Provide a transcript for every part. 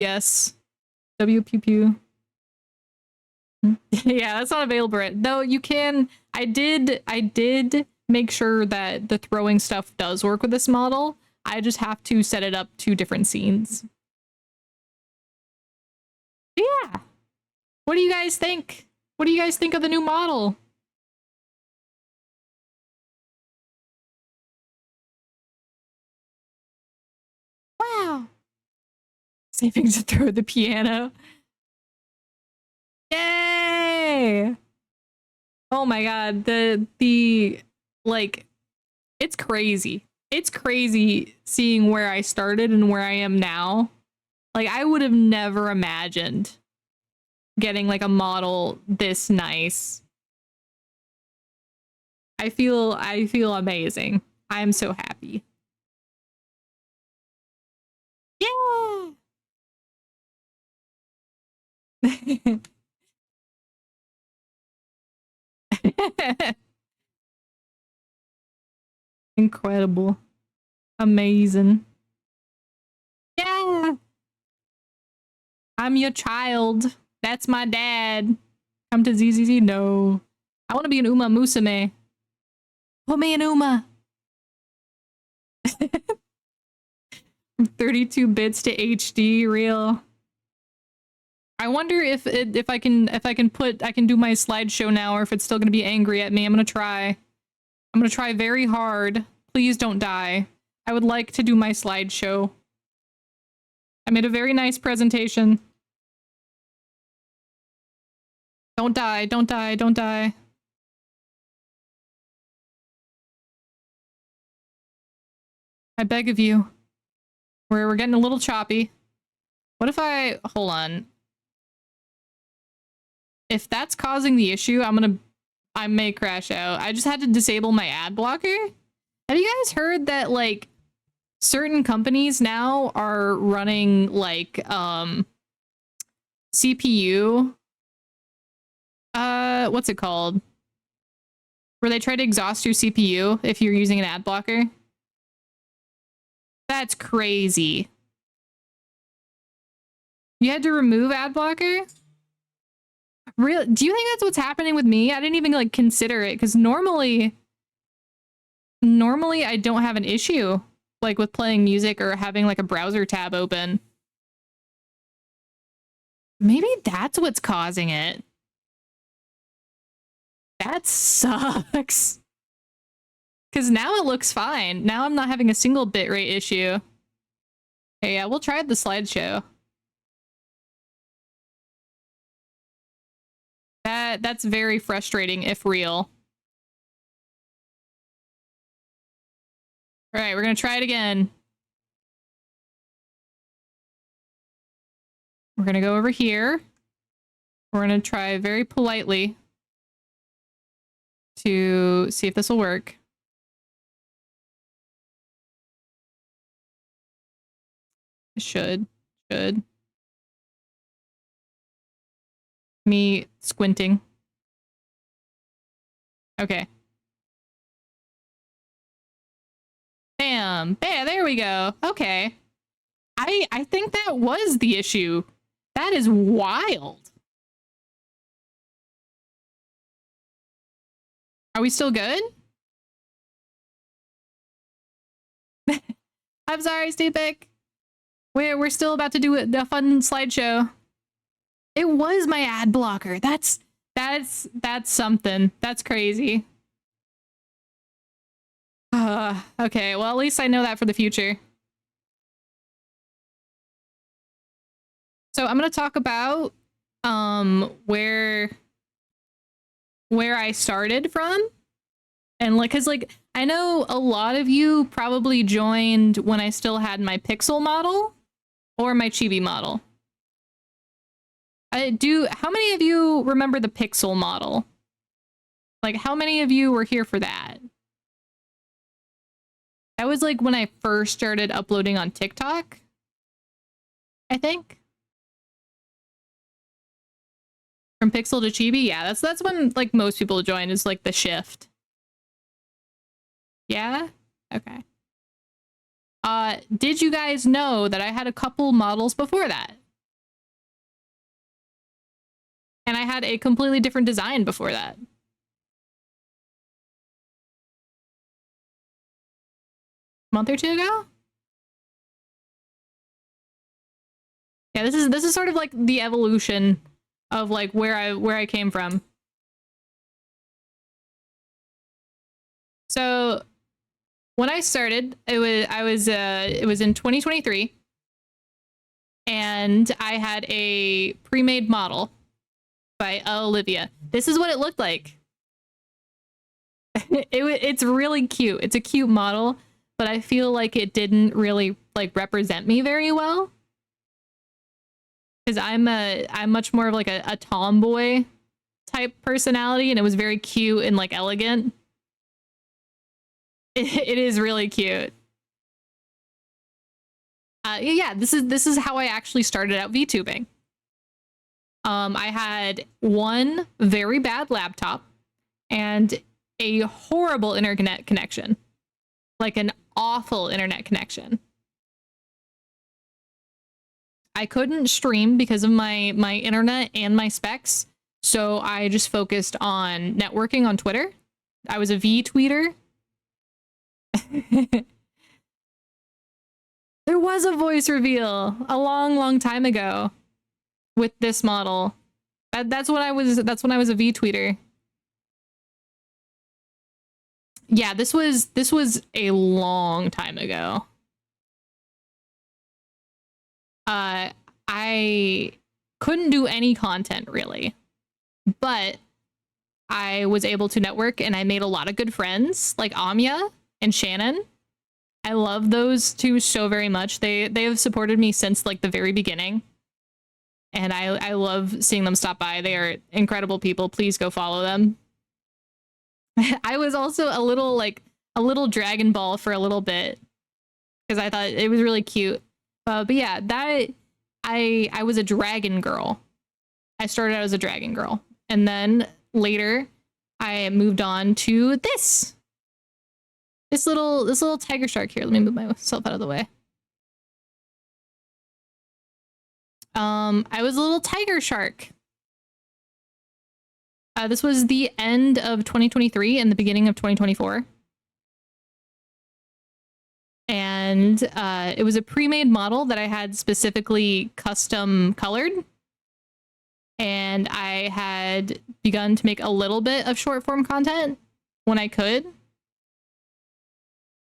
Yes. W pew pew. Yeah, that's not available right. Though you can I did make sure that the throwing stuff does work with this model. I just have to set it up 2 different scenes. Yeah. What do you guys think? What do you guys think of the new model? Wow. Saving to throw the piano. Yay! Oh my god, the like it's crazy. It's crazy seeing where I started and where I am now. Like I would have never imagined getting like a model this nice. I feel amazing. I'm so happy. Yeah. Incredible. Amazing. Yeah. I'm your child. That's my dad. Come to ZZZ? No. I want to be an Uma Musume. Put me in Uma. From 32 bits to HD, real. I wonder if I can do my slideshow now, or if it's still gonna be angry at me. I'm gonna try very hard. Please don't die. I would like to do my slideshow. I made a very nice presentation. Don't die, don't die, don't die. I beg of you. We're getting a little choppy. What if hold on. If that's causing the issue, I may crash out. I just had to disable my ad blocker. Have you guys heard that like certain companies now are running like CPU what's it called? Where they try to exhaust your CPU if you're using an ad blocker? That's crazy. You had to remove ad blocker? Real? Do you think that's what's happening with me? I didn't even like consider it because normally I don't have an issue like with playing music or having like a browser tab open. Maybe that's what's causing it. That sucks. Because now it looks fine. Now I'm not having a single bitrate issue. Okay, yeah, we'll try the slideshow. That's very frustrating if real. All right, we're gonna try it again. We're gonna go over here. We're gonna try very politely to see if this will work. Should. Me squinting. Okay. Bam. Bam, there we go. Okay. I think that was the issue. That is wild. Are we still good? I'm sorry, Steepik. We're still about to do a fun slideshow. It was my ad blocker. That's something. That's crazy. Okay, well at least I know that for the future. So I'm gonna talk about where I started from. And like, cause like I know a lot of you probably joined when I still had my Pixel model or my Chibi model. How many of you remember the Pixel model? Like, how many of you were here for that? That was like when I first started uploading on TikTok, I think. From Pixel to Chibi, yeah, that's when like most people join, is like the shift. Yeah? Okay. Did you guys know that I had a couple models before that? And I had a completely different design before that. Month or two ago? Yeah, this is sort of like the evolution of like where I came from. So when I started, it was in 2023, and I had a pre-made model by Olivia. This is what it looked like. It's really cute. It's a cute model, but I feel like it didn't really like represent me very well. Because I'm much more of like a tomboy type personality, and it was very cute and like elegant. It is really cute. Yeah, this is how I actually started out VTubing. I had one very bad laptop and a horrible internet connection, like an awful internet connection. I couldn't stream because of my internet and my specs, so I just focused on networking on Twitter. I was a V-tweeter. There was a voice reveal a long time ago with this model. That's when I was a V-tweeter. Yeah, this was a long time ago. I couldn't do any content really, but I was able to network and I made a lot of good friends like Amya and Shannon. I love those two so very much. They have supported me since like the very beginning. And I love seeing them stop by. They are incredible people. Please go follow them. I was also a little Dragon Ball for a little bit because I thought it was really cute. But yeah, that I was a dragon girl. I started out as a dragon girl, and then later I moved on to this little tiger shark here. Let me move myself out of the way. I was a little tiger shark. This was the end of 2023 and the beginning of 2024. And it was a pre-made model that I had specifically custom colored. And I had begun to make a little bit of short form content when I could.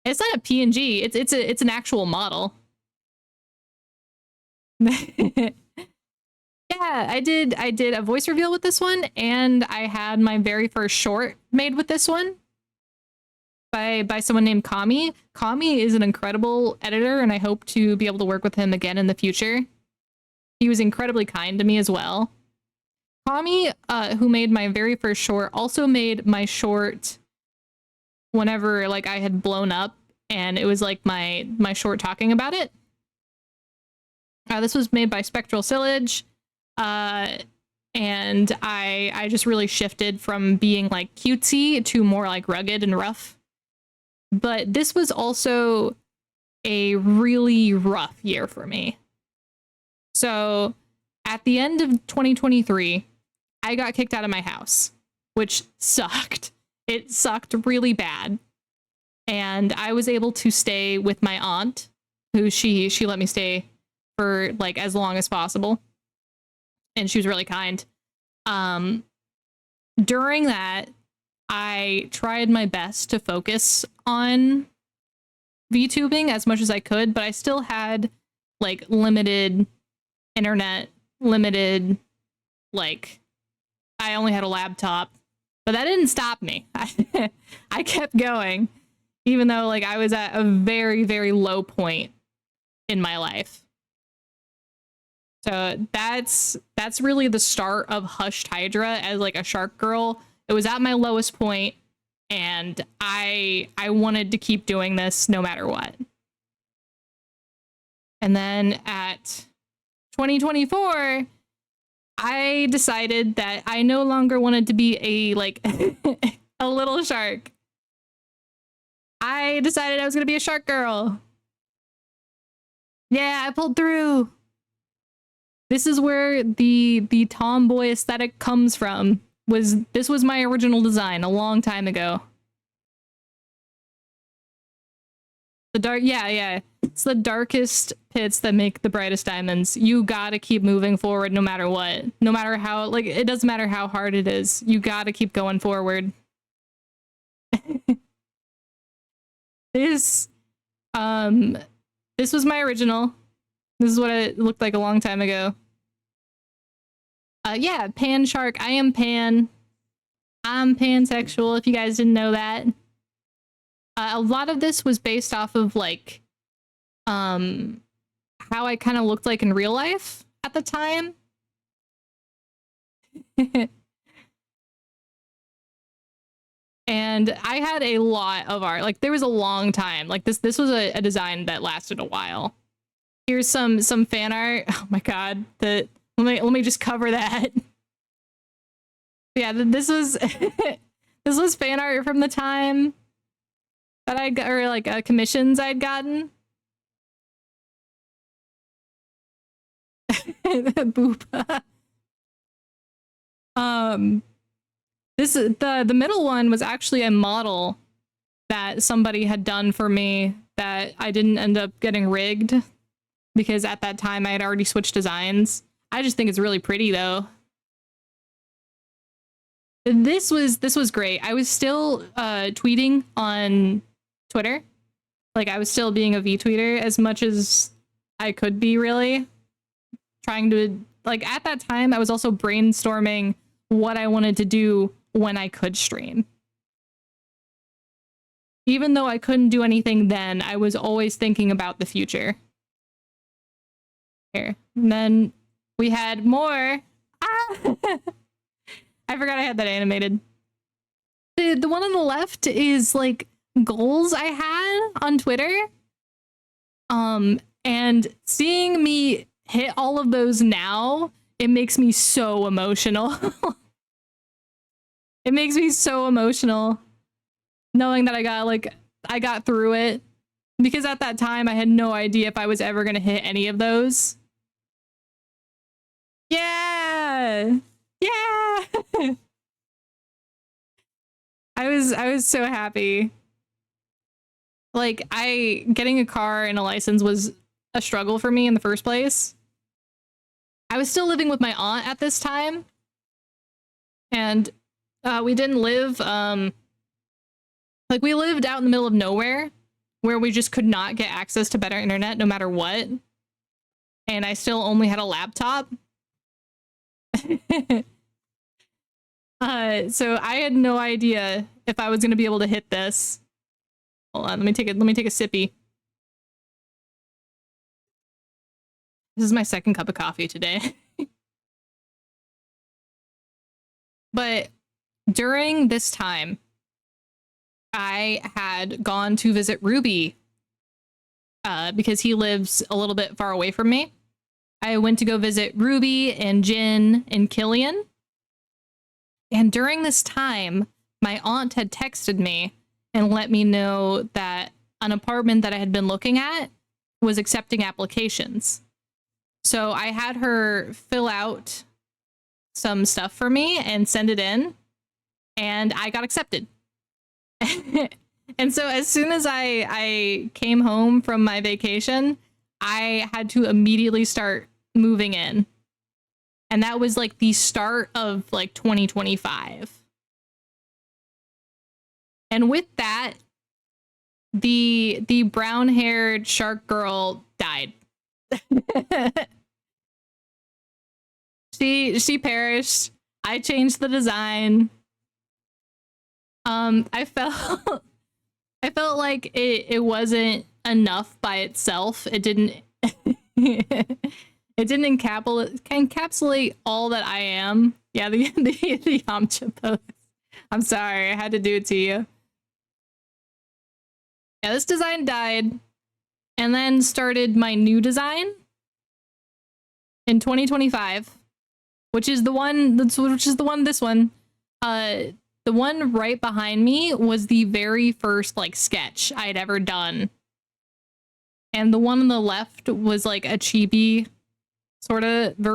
It's not a PNG, it's an actual model. Yeah, I did a voice reveal with this one, and I had my very first short made with this one by someone named Kami. Kami is an incredible editor, and I hope to be able to work with him again in the future. He was incredibly kind to me as well. Kami, who made my very first short, also made my short whenever like I had blown up, and it was like my short talking about it. This was made by Spectral Sillage. And I just really shifted from being like cutesy to more like rugged and rough. But this was also a really rough year for me. So at the end of 2023, I got kicked out of my house, which sucked. It sucked really bad. And I was able to stay with my aunt, who she let me stay for like as long as possible. And she was really kind. During that, I tried my best to focus on VTubing as much as I could, but I still had like limited internet, limited, like, I only had a laptop, but that didn't stop me. I kept going, even though like I was at a very, very low point in my life. So that's really the start of Hushed Hydra as like a shark girl. It was at my lowest point, and I wanted to keep doing this no matter what. And then at 2024, I decided that I no longer wanted to be a like a little shark. I decided I was gonna be a shark girl. Yeah, I pulled through. This is where the tomboy aesthetic comes from. This was my original design a long time ago. The dark, yeah. It's the darkest pits that make the brightest diamonds. You gotta keep moving forward no matter what. No matter how, like, it doesn't matter how hard it is. You gotta keep going forward. This was my original. This is what it looked like a long time ago. Yeah, pan shark. I am pan. I'm pansexual, if you guys didn't know that. A lot of this was based off of, like, how I kind of looked like in real life at the time. And I had a lot of art. Like, there was a long time. Like, this was a design that lasted a while. Here's some fan art. Oh my god. Let me just cover that. Yeah, this was this was fan art from the time that I got, or like commissions I'd gotten. Boop. This is the middle one was actually a model that somebody had done for me that I didn't end up getting rigged because at that time I had already switched designs. I just think it's really pretty though. This was great. I was still tweeting on Twitter. Like, I was still being a V-tweeter as much as I could be, really. Trying to, like, at that time, I was also brainstorming what I wanted to do when I could stream. Even though I couldn't do anything then, I was always thinking about the future. Here. And then we had more. Ah! I forgot I had that animated. The one on the left is, like, goals I had on Twitter. And seeing me hit all of those now, it makes me so emotional. It makes me so emotional knowing that I got through it, because at that time I had no idea if I was ever going to hit any of those. Yeah. Yeah. I was so happy. Like, getting a car and a license was a struggle for me in the first place. I was still living with my aunt at this time. And we didn't live, like, we lived out in the middle of nowhere where we just could not get access to better internet no matter what. And I still only had a laptop. So I had no idea if I was going to be able to hit this. Hold on, let me take a sippy. This is my second cup of coffee today. But during this time, I had gone to visit Ruby because he lives a little bit far away from me. I went to go visit Ruby and Jin and Killian. And during this time, my aunt had texted me and let me know that an apartment that I had been looking at was accepting applications. So I had her fill out some stuff for me and send it in, and I got accepted. And so as soon as I came home from my vacation, I had to immediately start moving in. And that was like the start of like 2025. And with that, the brown-haired shark girl died. She perished. I changed the design. I felt like it wasn't enough by itself. It didn't it didn't encapsulate all that I am. Yeah, the Yamcha pose. I'm sorry, I had to do it to you. Yeah, this design died, and then started my new design in 2025, which is the one. This one. The one right behind me was the very first like sketch I had ever done, and the one on the left was like a chibi sort of version